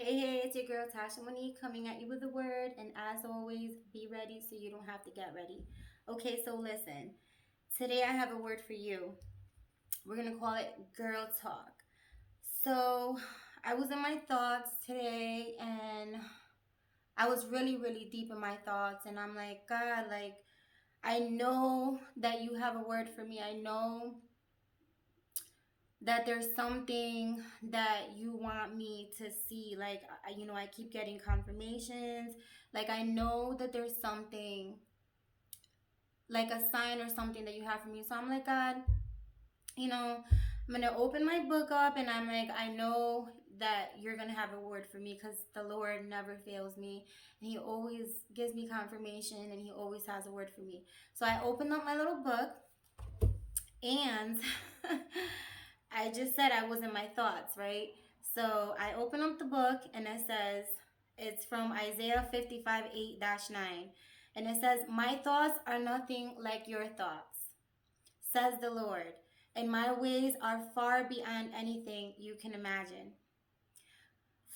Hey, it's your girl Tasha Monique coming at you with a word, and as always, be ready so you don't have to get ready. Okay, so listen, today I have a word for you. We're gonna call it girl talk. So, I was in my thoughts today, and I was really deep in my thoughts, and I'm like, God, like, I know that you have a word for me. I know that there's something that you want me to see. Like, I keep getting confirmations. Like, I know that there's something, like a sign or something that you have for me. So I'm like, God, I'm gonna open my book up, and I'm like, I know that you're gonna have a word for me because the Lord never fails me, and He always gives me confirmation, and He always has a word for me. So I opened up my little book, and I just said I was in my thoughts, right? So I open up the book, and it says, it's from Isaiah 55 8 9. And it says, my thoughts are nothing like your thoughts, says the Lord, and my ways are far beyond anything you can imagine.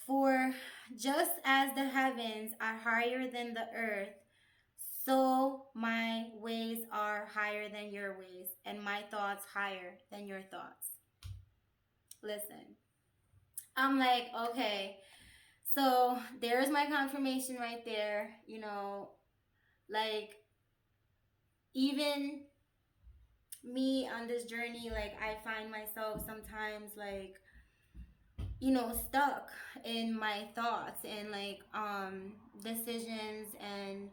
For just as the heavens are higher than the earth, so my ways are higher than your ways, and my thoughts higher than your thoughts. Listen, I'm like, okay, so there's my confirmation right there. Like, even me on this journey, like, I find myself sometimes, like, stuck in my thoughts and, like, decisions, and,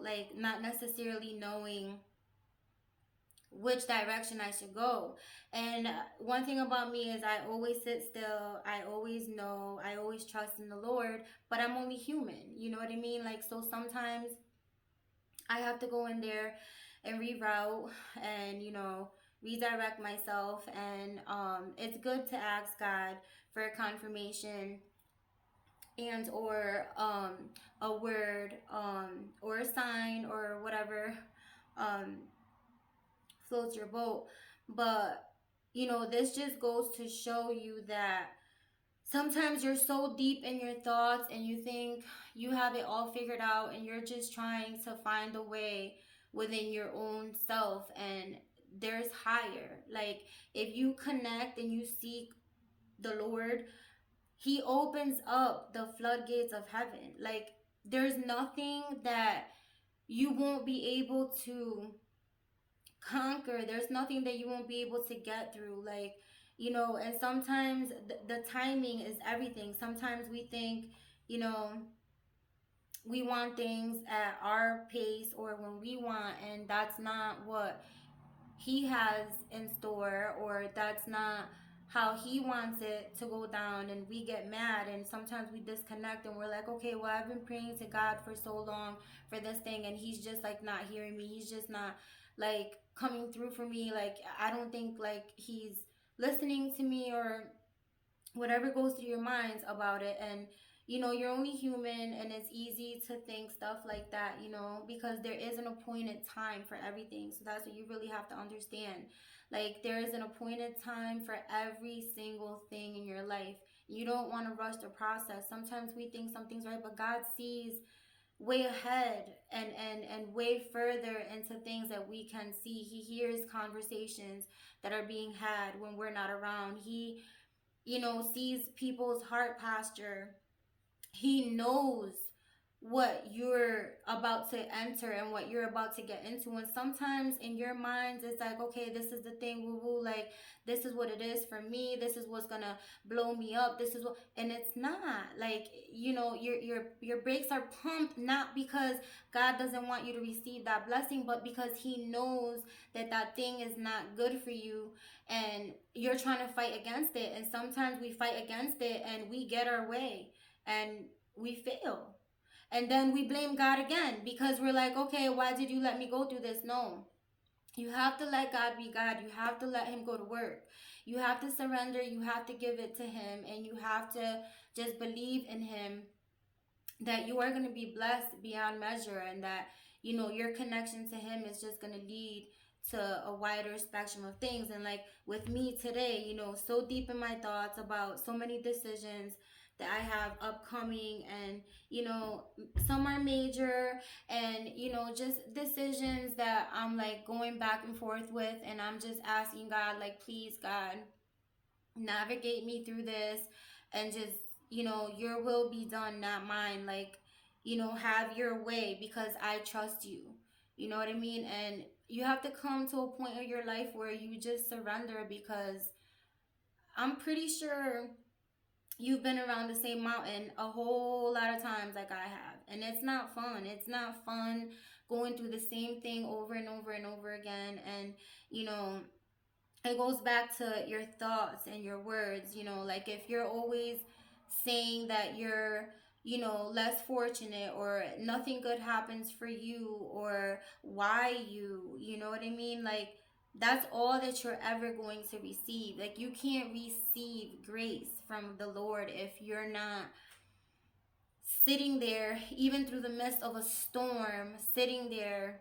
like, not necessarily knowing which direction I should go. And one thing about me is I always sit still. I always know. I always trust in the Lord, but I'm only human. You know what I mean? Like, so sometimes I have to go in there and reroute and, redirect myself. And it's good to ask God for a confirmation and or a word or a sign or whatever um, floats your boat. But, this just goes to show you that sometimes you're so deep in your thoughts and you think you have it all figured out, and you're just trying to find a way within your own self, and there's higher. Like, if you connect and you seek the Lord, He opens up the floodgates of heaven. Like, there's nothing that you won't be able to conquer. There's nothing that you won't be able to get through. Like, and sometimes the timing is everything. Sometimes we think, you know we want things at our pace or when we want, and that's not what he has in store, or that's not how he wants it to go down. And we get mad, and sometimes we disconnect, and we're like, okay, well, I've been praying to God for so long for this thing, and he's just, like, not hearing me. He's just not, like, coming through for me. Like, I don't think, like, he's listening to me, or whatever goes through your minds about it. And you're only human, and it's easy to think stuff like that, because there is an appointed time for everything. So that's what you really have to understand. Like, there is an appointed time for every single thing in your life. You don't want to rush the process. Sometimes we think something's right, but God sees way ahead, and way further into things that we can see. He hears conversations that are being had when we're not around. He sees people's heart posture. He knows what you're about to enter and what you're about to get into. And sometimes in your minds, it's like, okay, this is the thing, woo woo, like, this is what it is for me. This is what's gonna blow me up. This is what, and it's not. Like, your brakes are pumped, not because God doesn't want you to receive that blessing, but because He knows that that thing is not good for you, and you're trying to fight against it. And sometimes we fight against it, and we get our way, and we fail, and then we blame God again because we're like, okay, why did you let me go through this? No. You have to let God be God. You have to let Him go to work. You have to surrender. You have to give it to Him. And you have to just believe in Him that you are going to be blessed beyond measure, and that, your connection to Him is just going to lead to a wider spectrum of things. And, like, with me today, so deep in my thoughts about so many decisions that I have upcoming, and some are major, and just decisions that I'm like going back and forth with, and I'm just asking God, like, please, God, navigate me through this, and just your will be done, not mine. Like, have your way, because I trust you. You know what I mean? And you have to come to a point of your life where you just surrender, because I'm pretty sure you've been around the same mountain a whole lot of times like I have. And it's not fun. It's not fun going through the same thing over and over and over again. And, you know, it goes back to your thoughts and your words. Like, if you're always saying that you're less fortunate, or nothing good happens for you, or why you know what I mean, like, that's all that you're ever going to receive. Like, you can't receive grace from the Lord if you're not sitting there, even through the midst of a storm, sitting there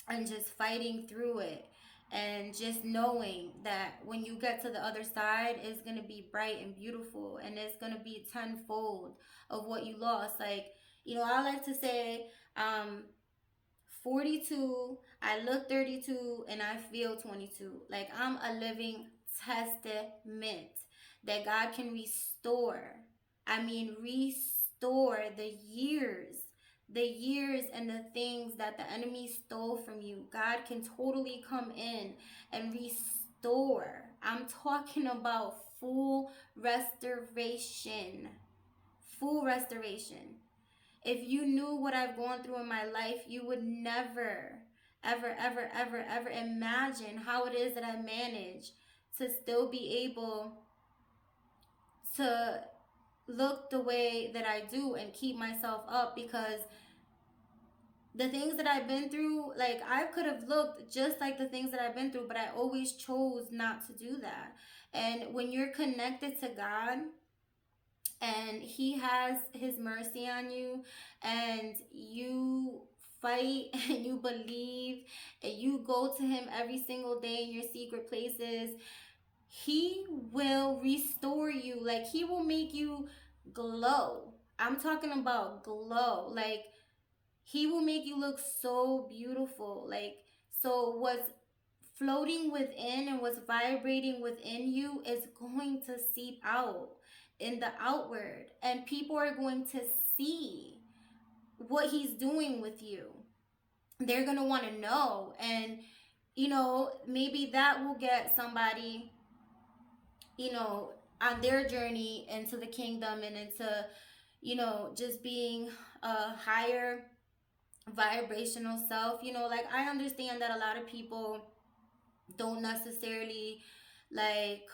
and just fighting through it, and just knowing that when you get to the other side, it's going to be bright and beautiful, and it's going to be tenfold of what you lost. Like, I like to say, 42, I look 32, and I feel 22. Like, I'm a living testament that God can restore. I mean, restore the years and the things that the enemy stole from you. God can totally come in and restore. I'm talking about full restoration. Full restoration. If you knew what I've gone through in my life, you would never, ever, ever, ever, ever imagine how it is that I manage to still be able to look the way that I do and keep myself up, because the things that I've been through, like, I could have looked just like the things that I've been through, but I always chose not to do that. And when you're connected to God, and He has His mercy on you, and you fight and you believe, and you go to Him every single day in your secret places, He will restore you. Like, He will make you glow. I'm talking about glow. Like, He will make you look so beautiful. Like, so what's floating within and what's vibrating within you is going to seep out in the outward, and people are going to see what He's doing with you. They're going to want to know, and maybe that will get somebody on their journey into the kingdom, and into just being a higher vibrational self. Like, I understand that a lot of people don't necessarily, like,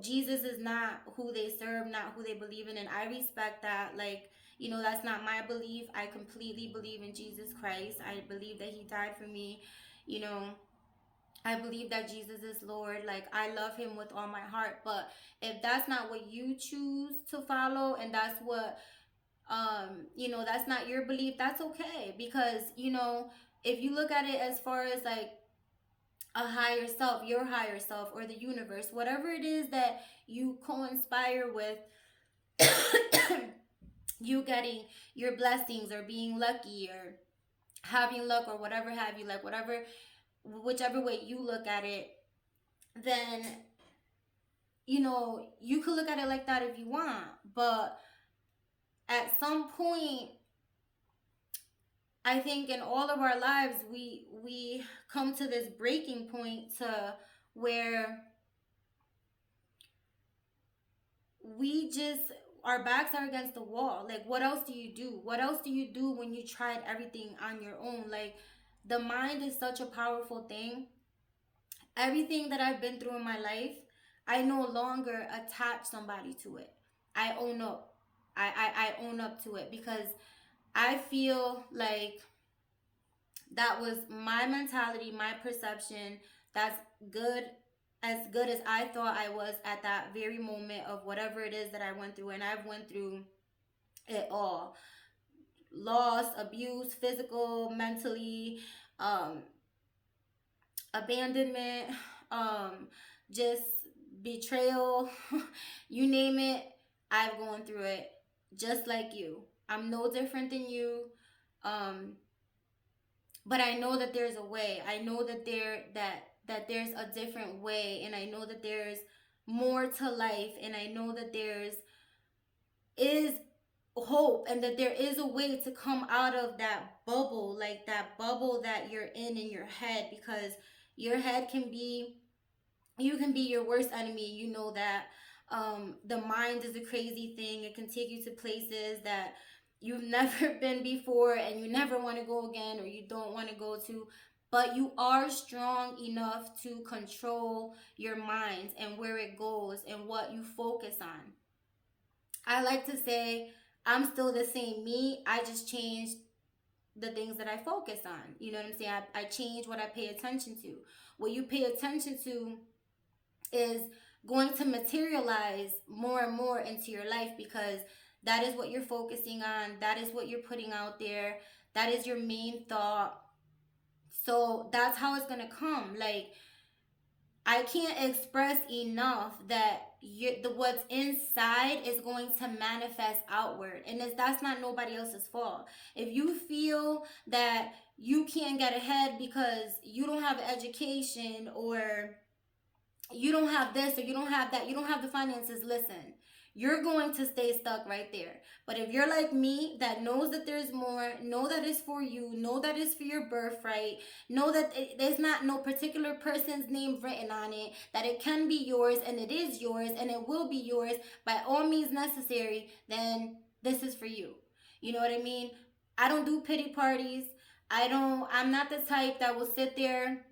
Jesus is not who they serve, not who they believe in, and I respect that. Like, that's not my belief. I completely believe in Jesus Christ. I believe that He died for me. you know I believe that Jesus is Lord. Like, I love Him with all my heart. But if that's not what you choose to follow, and that's what that's not your belief, that's okay. Because if you look at it as far as like a higher self, your higher self, or the universe, whatever it is that you co-inspire with, you getting your blessings, or being lucky, or having luck, or whatever have you, like, whichever way you look at it, then you could look at it like that if you want. But at some point, I think in all of our lives, we come to this breaking point, to where we just, our backs are against the wall. Like, what else do you do? What else do you do when you tried everything on your own? Like, the mind is such a powerful thing. Everything that I've been through in my life, I no longer attach somebody to it. I own up. I own up to it, because I feel like that was my mentality, my perception. That's good, as good as I thought I was at that very moment of whatever it is that I went through. And I've went through it all: loss, abuse, physical, mentally, um, abandonment, just betrayal, you name it, I've gone through it just like you. I'm no different than you. Um, but I know that there's a way. I know that there's a different way, and I know that there's more to life, and I know that there's is hope, and that there is a way to come out of that bubble, like that bubble that you're in your head, because your head can be, you can be your worst enemy. You know that. The mind is a crazy thing. It can take you to places that you've never been before, and you never want to go again, or you don't want to go to. But you are strong enough to control your mind and where it goes and what you focus on. I like to say I'm still the same me. I just changed the things that I focus on. You know what I'm saying? I change what I pay attention to. What you pay attention to is going to materialize more and more into your life, because that is what you're focusing on. That is what you're putting out there. That is your main thought. So that's how it's going to come. Like, I can't express enough that what's inside is going to manifest outward, and that's not nobody else's fault. If you feel that you can't get ahead because you don't have education, or you don't have this, or you don't have that, you don't have the finances, listen, you're going to stay stuck right there. But if you're like me, that knows that there's more, know that it's for you, know that it's for your birthright, know that there's not no particular person's name written on it, that it can be yours, and it is yours, and it will be yours by all means necessary, then this is for you. You know what I mean? I don't do pity parties. I'm not the type that will sit there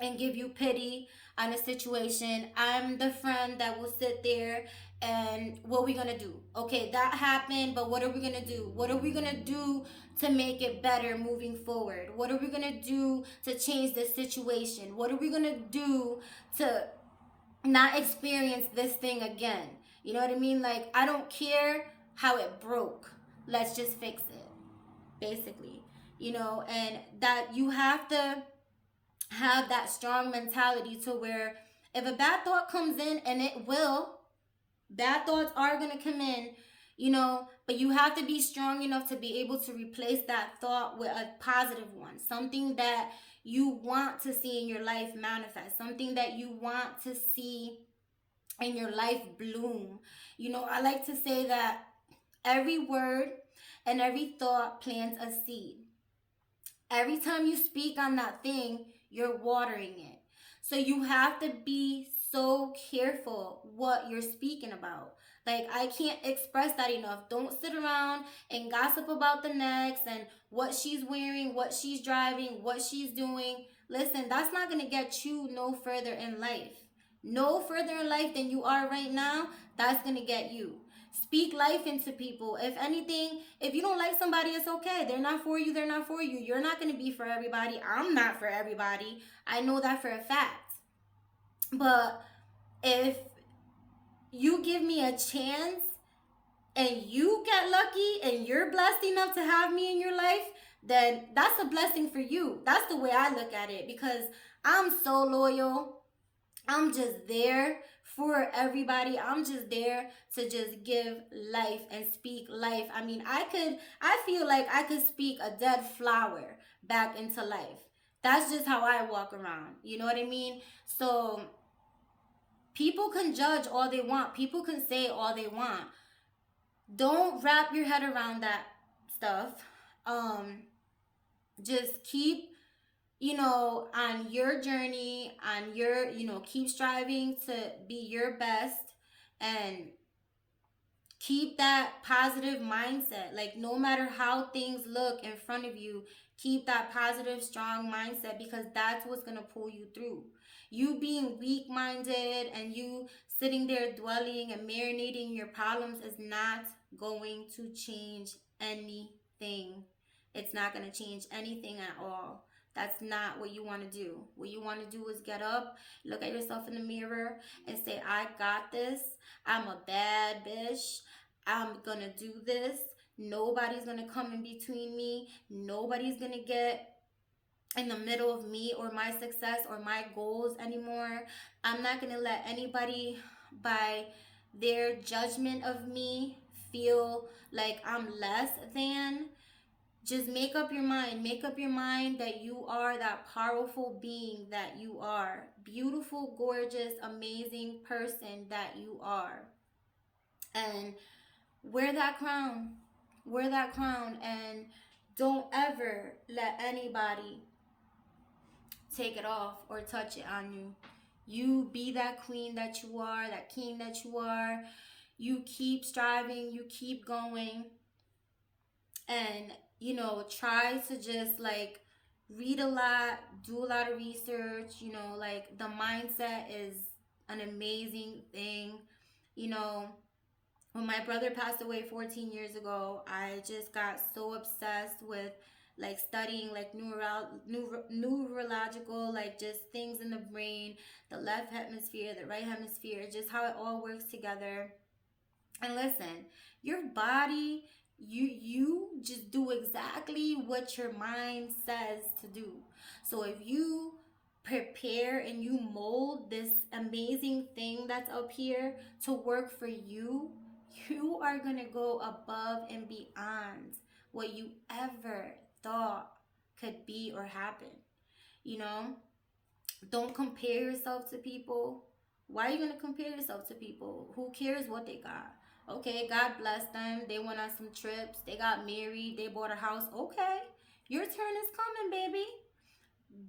and give you pity on a situation. I'm the friend that will sit there and what are we gonna do? Okay, that happened, but what are we gonna do? What are we gonna do to make it better moving forward? What are we gonna do to change this situation? What are we gonna do to not experience this thing again? You know what I mean? Like, I don't care how it broke. Let's just fix it, basically. You know, and that you have to have that strong mentality to where if a bad thought comes in, and it will, bad thoughts are going to come in, you know, but you have to be strong enough to be able to replace that thought with a positive one, something that you want to see in your life manifest, something that you want to see in your life bloom. You know, I like to say that every word and every thought plants a seed. Every time you speak on that thing, you're watering it. So you have to be so careful what you're speaking about. Like, I can't express that enough. Don't sit around and gossip about the next and what she's wearing, what she's driving, what she's doing. Listen, that's not going to get you no further in life. No further in life than you are right now, that's going to get you. Speak life into people. If anything, if you don't like somebody, it's okay. They're not for you. They're not for you. You're not going to be for everybody. I'm not for everybody. I know that for a fact. But if you give me a chance and you get lucky and you're blessed enough to have me in your life, then that's a blessing for you. That's the way I look at it, because I'm so loyal. I'm just there for everybody. I'm just there to just give life and speak life. I mean, I feel like I could speak a dead flower back into life. That's just how I walk around. You know what I mean? So people can judge all they want. People can say all they want. Don't wrap your head around that stuff. Just keep, you know, on your journey, on your, you know, keep striving to be your best, and keep that positive mindset. Like, no matter how things look in front of you, keep that positive, strong mindset, because that's what's going to pull you through. You being weak minded and you sitting there dwelling and marinating your problems is not going to change anything. It's not going to change anything at all. That's not what you want to do. What you want to do is get up, look at yourself in the mirror, and say, I got this. I'm a bad bitch. I'm going to do this. Nobody's going to come in between me. Nobody's going to get in the middle of me or my success or my goals anymore. I'm not going to let anybody by their judgment of me feel like I'm less than. Just make up your mind. Make up your mind that you are that powerful being that you are. Beautiful, gorgeous, amazing person that you are. And wear that crown. Wear that crown and don't ever let anybody take it off or touch it on you. You be that queen that you are, that king that you are. You keep striving, you keep going, and try to just like read a lot, do a lot of research. Like the mindset is an amazing thing. You know, when my brother passed away 14 years ago, I just got so obsessed with like studying like neurological, like just things in the brain, the left hemisphere, the right hemisphere, just how it all works together. And listen, your body, you just do exactly what your mind says to do. So if you prepare and you mold this amazing thing that's up here to work for you, you are going to go above and beyond what you ever thought could be or happen. You know, don't compare yourself to people. Why are you going to compare yourself to people? Who cares what they got? Okay, God bless them. They went on some trips. They got married. They bought a house. Okay, your turn is coming, baby.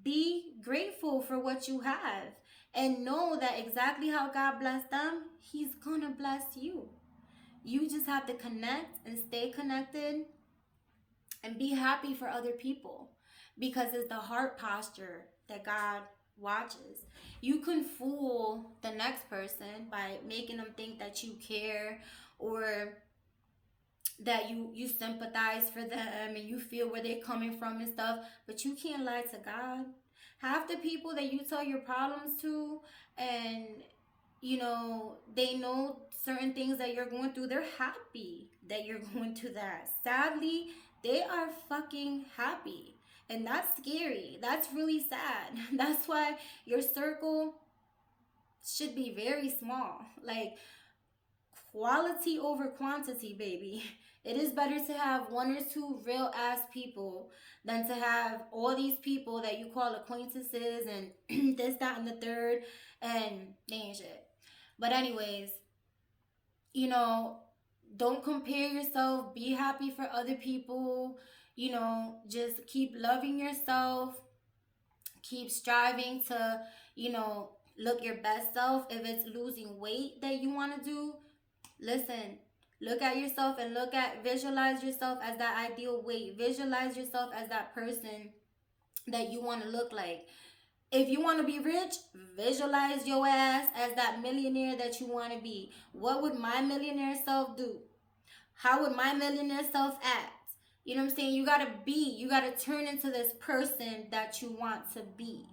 Be grateful for what you have and know that exactly how God blessed them, He's going to bless you. You just have to connect and stay connected and be happy for other people, because it's the heart posture that God watches. You can fool the next person by making them think that you care or that you sympathize for them and you feel where they're coming from and stuff, but you can't lie to God. Half the people that you tell your problems to, and they know certain things that you're going through, they're happy that you're going through that. Sadly, they are fucking happy. And that's scary. That's really sad. That's why your circle should be very small. Like, quality over quantity, baby. It is better to have one or two real ass people than to have all these people that you call acquaintances and this, that, and the third, and they ain't shit. But anyways, don't compare yourself. Be happy for other people. Just keep loving yourself. Keep striving to, look your best self. If it's losing weight that you want to do, listen, look at yourself and visualize yourself as that ideal weight. Visualize yourself as that person that you want to look like. If you want to be rich, visualize your ass as that millionaire that you want to be. What would my millionaire self do? How would my millionaire self act? You know what I'm saying? You got to turn into this person that you want to be.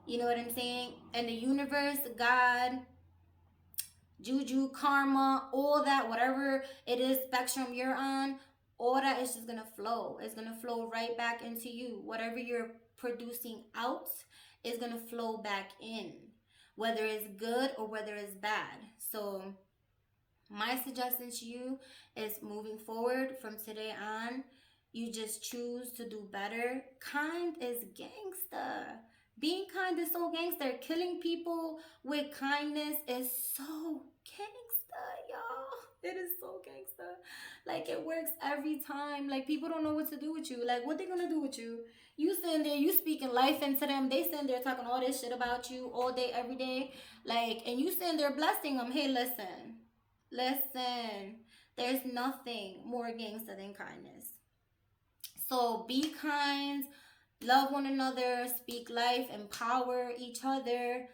You know what I'm saying? And the universe, God, juju, karma, all that, whatever it is spectrum you're on, all that is just going to flow. It's going to flow right back into you. Whatever you're producing out is going to flow back in, whether it's good or whether it's bad. So my suggestion to you is, moving forward from today on, you just choose to do better. Kind is gangsta. Being kind is so gangster. Killing people with kindness is so gangsta, y'all. It is so gangsta. Like, it works every time. Like, people don't know what to do with you. Like, what they gonna do with you? You sitting there, you speaking life into them. They sitting there talking all this shit about you all day, every day. Like, and you sitting there blessing them. Hey, listen. There's nothing more gangster than kindness. So be kind, love one another, speak life, empower each other.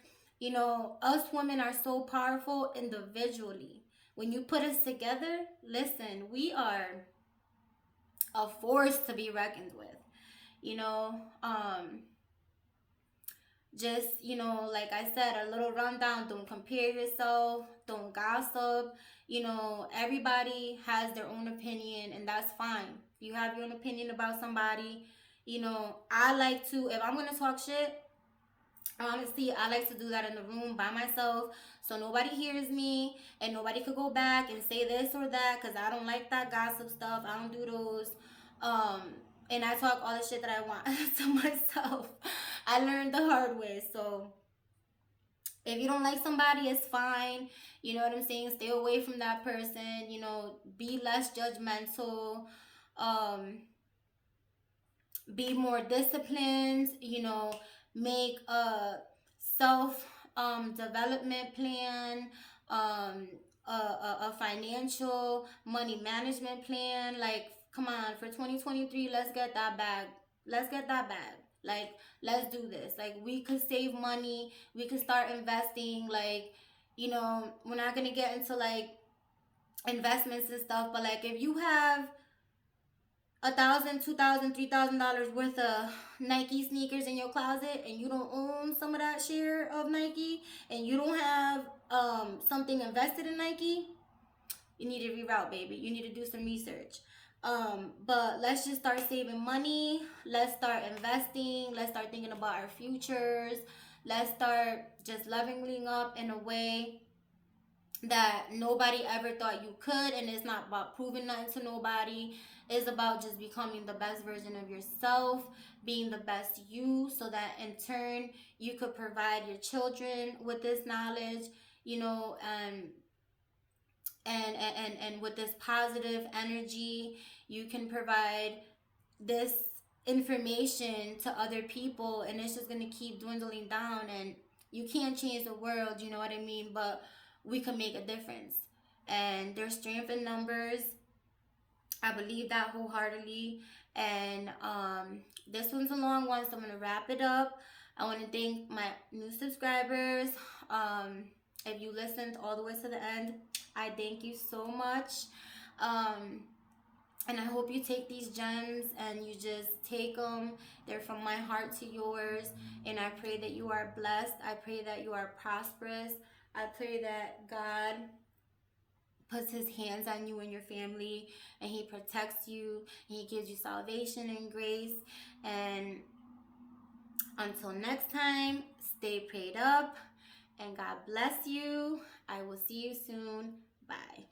Us women are so powerful individually. When you put us together, listen, we are a force to be reckoned with. Just, like I said, a little rundown. Don't compare yourself. Don't gossip. Everybody has their own opinion, and that's fine. If you have your own opinion about somebody, I like to, if I'm gonna talk shit, honestly, I like to do that in the room by myself so nobody hears me and nobody could go back and say this or that because I don't like that gossip stuff. I don't do those. Um, and I talk all the shit that I want to myself. I learned the hard way. So if you don't like somebody, it's fine. You know what I'm saying? Stay away from that person. Be less judgmental. Um, be more disciplined. Make a self development plan, a financial money management plan. Like, come on, for 2023, let's get that bag. Let's get that bag. Like, let's do this. Like, we could save money, we could start investing. Like, we're not gonna get into like investments and stuff, but like if you have $1,000, $2,000, $3,000 worth of Nike sneakers in your closet, and you don't own some of that share of Nike, and you don't have something invested in Nike, you need to reroute, baby. You need to do some research. But let's just start saving money. Let's start investing. Let's start thinking about our futures. Let's start just leveling up in a way that nobody ever thought you could. And it's not about proving nothing to nobody. It's about just becoming the best version of yourself, being the best you, so that in turn you could provide your children with this knowledge, you know and and with this positive energy, you can provide this information to other people, and it's just going to keep dwindling down. And you can't change the world, you know what I mean, but we can make a difference. And there's strength in numbers. I believe that wholeheartedly. And this one's a long one, so I'm gonna wrap it up. I want to thank my new subscribers. If you listened all the way to the end, I thank you so much. um and I hope you take these gems and you just take them. They're from my heart to yours. And I pray that you are blessed. I pray that you are prosperous. I pray that God puts his hands on you and your family, and he protects you, and he gives you salvation and grace. And until next time, stay prayed up, and God bless you. I will see you soon. Bye.